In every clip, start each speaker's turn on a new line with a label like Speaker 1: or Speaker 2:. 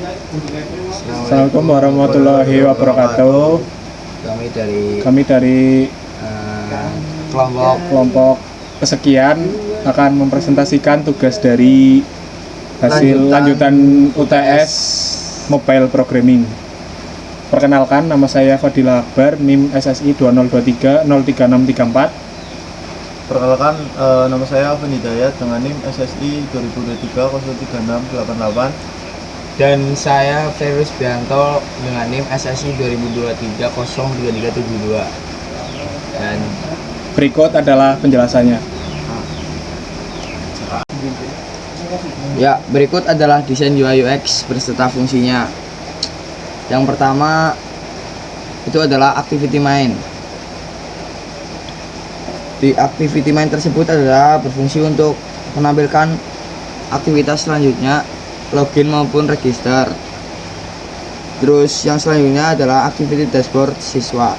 Speaker 1: Assalamualaikum warahmatullahi wabarakatuh.
Speaker 2: Kami dari
Speaker 1: Kelompok kesekian akan mempresentasikan tugas dari hasil lanjutan UTS Mobile Programming. Perkenalkan, nama saya Fadil Akbar, NIM SSI 2023 03634.
Speaker 3: Perkenalkan, nama saya Alvin Hidayat dengan NIM SSI 2023 03688.
Speaker 2: Dan saya Ferus Bianto dengan NIM SSI 2023 03372. Dan
Speaker 1: Berikut adalah penjelasannya.
Speaker 2: ya, berikut adalah desain UI UX beserta fungsinya. Yang pertama itu adalah activity main. Di activity main tersebut adalah berfungsi untuk menampilkan aktivitas selanjutnya, login maupun register. Terus yang selanjutnya adalah activity dashboard siswa.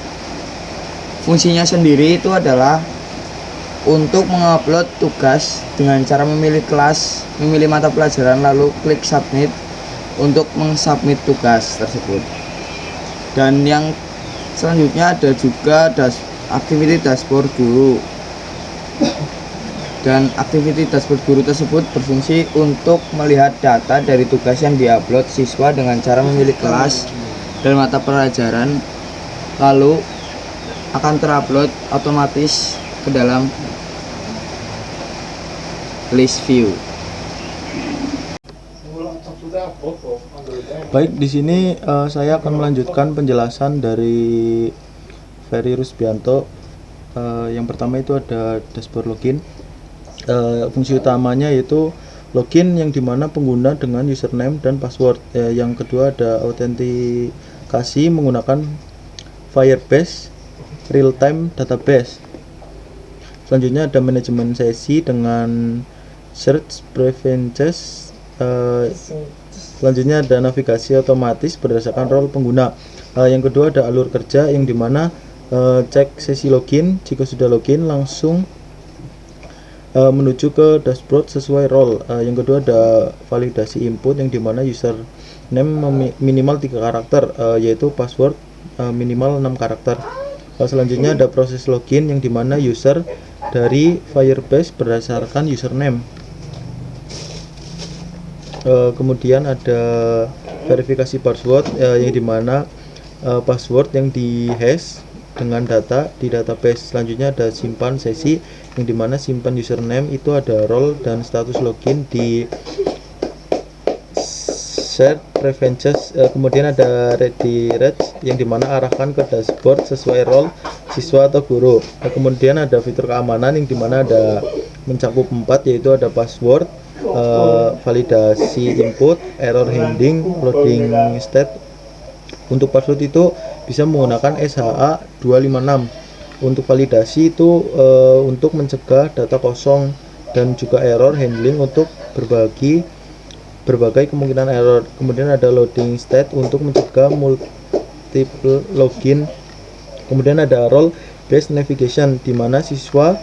Speaker 2: Fungsinya sendiri itu adalah untuk mengupload tugas dengan cara memilih kelas, memilih mata pelajaran, lalu klik submit untuk mengsubmit tugas tersebut. Dan yang selanjutnya ada juga activity dashboard guru. Dan activity dashboard guru tersebut berfungsi untuk melihat data dari tugas yang diupload siswa dengan cara memilih kelas dan mata pelajaran, lalu akan terupload otomatis ke dalam list view.
Speaker 3: Baik, di sini saya akan melanjutkan penjelasan dari Ferry Rusbianto. Yang pertama itu ada dashboard login. Fungsi utamanya yaitu login yang dimana pengguna dengan username dan password. Yang kedua ada autentikasi menggunakan Firebase real-time database. Selanjutnya ada manajemen sesi dengan search preferences. Selanjutnya ada navigasi otomatis berdasarkan role pengguna. Yang kedua ada alur kerja yang dimana cek sesi login, jika sudah login langsung menuju ke dashboard sesuai role. Yang kedua ada validasi input yang dimana username minimal 3 karakter, yaitu password minimal 6 karakter. Selanjutnya ada proses login yang dimana user dari Firebase berdasarkan username. Kemudian ada verifikasi password yang dimana password yang di hash dengan data di database. Selanjutnya ada simpan sesi yang dimana simpan username itu ada role dan status login di set preferences. Kemudian ada redirect yang dimana arahkan ke dashboard sesuai role siswa atau guru. Kemudian ada fitur keamanan yang dimana ada mencakup 4, yaitu ada password, validasi input, error handling, loading state. Untuk password itu bisa menggunakan SHA 256. Untuk validasi itu untuk mencegah data kosong, dan juga error handling untuk berbagai kemungkinan error. Kemudian ada loading state untuk mencegah multiple login. Kemudian ada role based navigation di mana siswa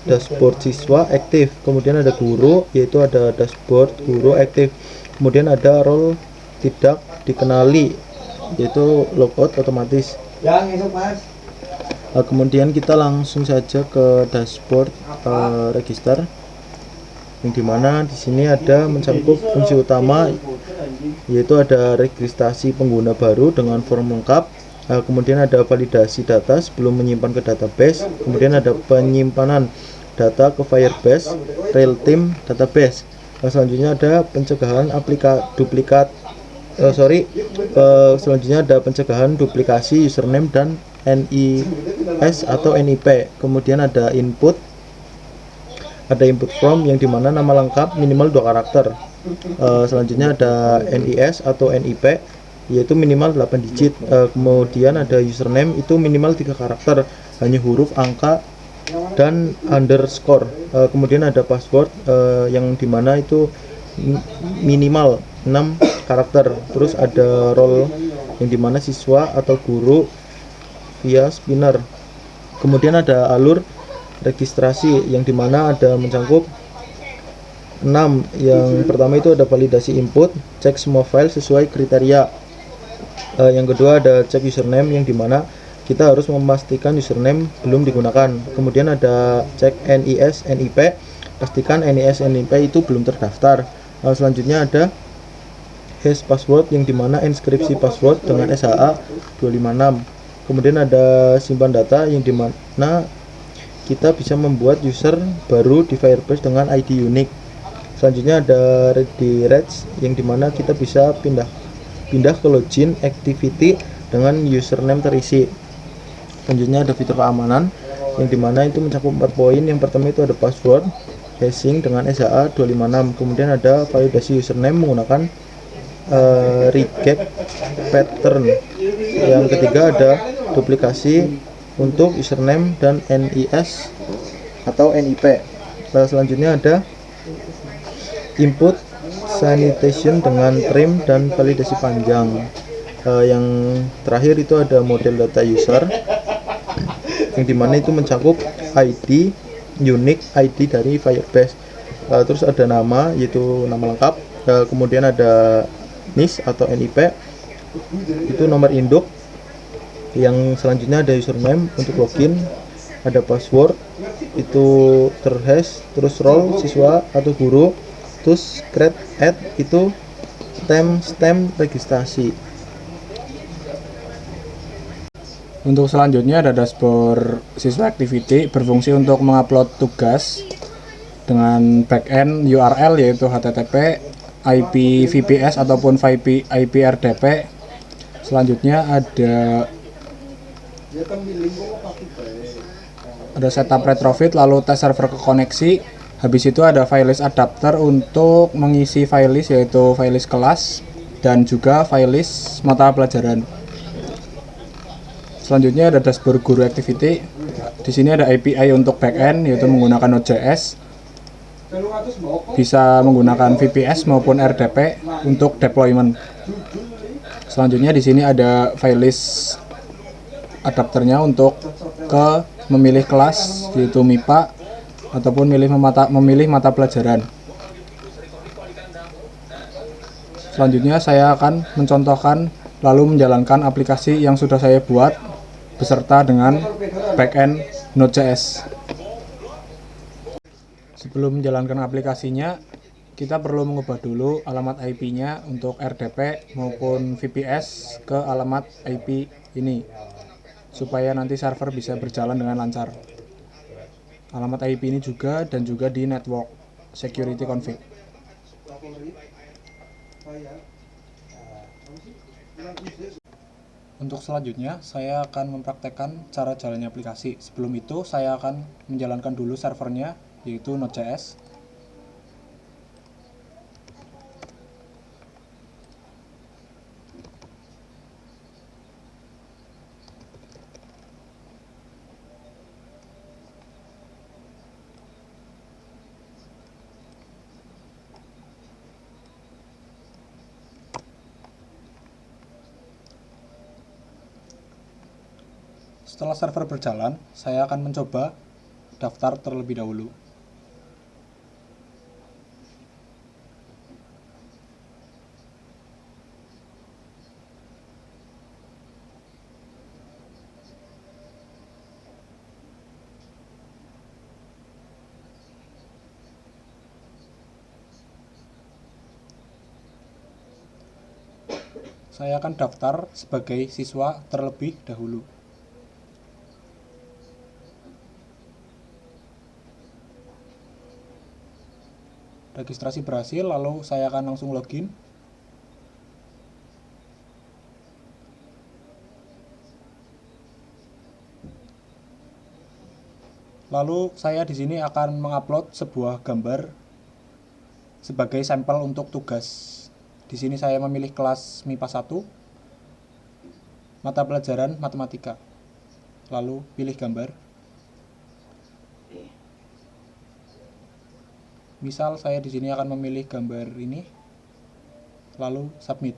Speaker 3: dashboard siswa aktif. Kemudian ada guru, yaitu ada dashboard guru aktif. Kemudian ada role tidak dikenali, yaitu logout otomatis. Kemudian kita langsung saja ke dashboard register, yang dimana di sini ada mencakup fungsi utama, yaitu ada registrasi pengguna baru dengan form lengkap. Kemudian ada validasi data sebelum menyimpan ke database. Kemudian ada penyimpanan data ke Firebase real-time database. Selanjutnya ada pencegahan selanjutnya ada pencegahan duplikasi username dan NIS atau NIP. Kemudian ada input form yang dimana nama lengkap minimal 2 karakter. Selanjutnya ada NIS atau NIP, yaitu minimal 8 digit. Kemudian ada username itu minimal 3 karakter, hanya huruf, angka, dan underscore. Kemudian ada password yang dimana itu minimal 6 karakter. Terus ada role yang dimana siswa atau guru via spinner. Kemudian ada alur registrasi yang dimana ada mencakup 6. Yang pertama itu ada validasi input, cek semua file sesuai kriteria. Yang kedua ada cek username, yang dimana kita harus memastikan username belum digunakan. Kemudian ada cek NIS NIP, pastikan NIS NIP itu belum terdaftar. Selanjutnya ada hash password, yang dimana inskripsi password dengan SHA 256. Kemudian ada simpan data, yang dimana kita bisa membuat user baru di Firebase dengan ID unik. Selanjutnya ada redirect, yang dimana kita bisa pindah ke login activity dengan username terisi. Selanjutnya ada fitur keamanan, yang dimana itu mencakup 4 poin. Yang pertama itu ada password hashing dengan SHA 256. Kemudian ada validasi username menggunakan regex pattern. Yang ketiga ada duplikasi untuk username dan NIS atau NIP. Selanjutnya ada input sanitation dengan trim dan validasi panjang. Yang terakhir itu ada model data user, yang dimana itu mencakup ID, unique ID dari Firebase. Terus ada nama, yaitu nama lengkap. Kemudian ada NIS atau NIP, itu nomor induk. Yang selanjutnya ada username untuk login, ada password itu terhash, terus role siswa atau guru, terus create add itu timestamp registrasi.
Speaker 1: Untuk selanjutnya ada dashboard siswa activity, berfungsi untuk mengupload tugas dengan backend URL yaitu HTTP, IP VPS ataupun IP RDP. Selanjutnya ada setup retrofit, lalu tes server ke koneksi. Habis itu ada filelist adapter untuk mengisi filelist, yaitu filelist kelas dan juga filelist mata pelajaran. Selanjutnya ada dashboard guru activity. Di sini ada API untuk backend, yaitu menggunakan Node.js. Bisa menggunakan VPS maupun RDP untuk deployment. Selanjutnya di sini ada filelist adapternya untuk memilih kelas, yaitu MIPA ataupun memilih mata pelajaran. Selanjutnya saya akan mencontohkan lalu menjalankan aplikasi yang sudah saya buat beserta dengan backend Node.js. Sebelum menjalankan aplikasinya, kita perlu mengubah dulu alamat IP-nya untuk RDP maupun VPS ke alamat IP ini, supaya nanti server bisa berjalan dengan lancar. Alamat IP ini juga dan juga di network security config. Untuk selanjutnya saya akan mempraktekkan cara jalannya aplikasi. Sebelum itu saya akan menjalankan dulu servernya, yaitu Node.js. Setelah server berjalan, saya akan mencoba daftar terlebih dahulu. Saya akan daftar sebagai siswa terlebih dahulu. Registrasi berhasil, lalu saya akan langsung login. Lalu saya di sini akan mengupload sebuah gambar sebagai sampel untuk tugas. Di sini saya memilih kelas MIPA 1, mata pelajaran matematika. Lalu pilih gambar. Misal saya di sini akan memilih gambar ini, lalu submit.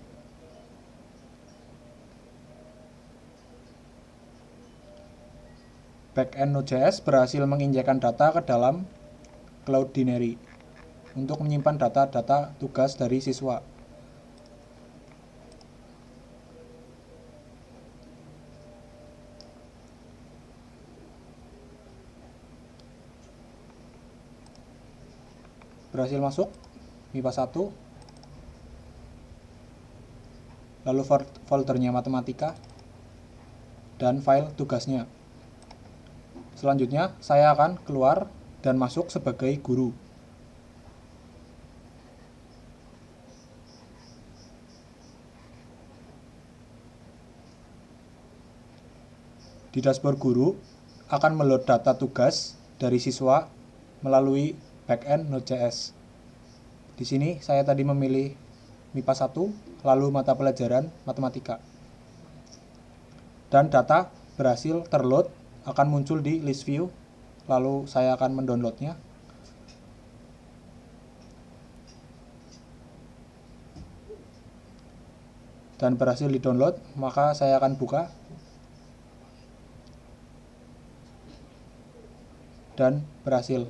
Speaker 1: Backend Node.js berhasil menginjekkan data ke dalam Cloudinary. untuk menyimpan data-data tugas dari siswa. Berhasil masuk MIPA 1, lalu foldernya matematika, dan file tugasnya. Selanjutnya saya akan keluar dan masuk sebagai guru. Di dashboard guru akan meload data tugas dari siswa melalui backend Node.js. Di sini saya tadi memilih MIPA 1, lalu mata pelajaran matematika. Dan data berhasil terload, akan muncul di list view, lalu saya akan mendownloadnya. Dan berhasil di-download, maka saya akan buka. Dan berhasil.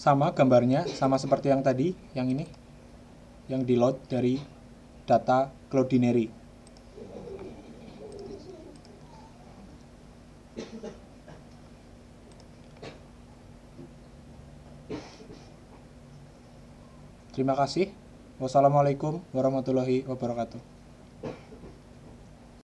Speaker 1: Sama gambarnya, sama seperti yang tadi, yang ini, yang di load dari data Cloudinary. Terima kasih. Wassalamualaikum warahmatullahi wabarakatuh.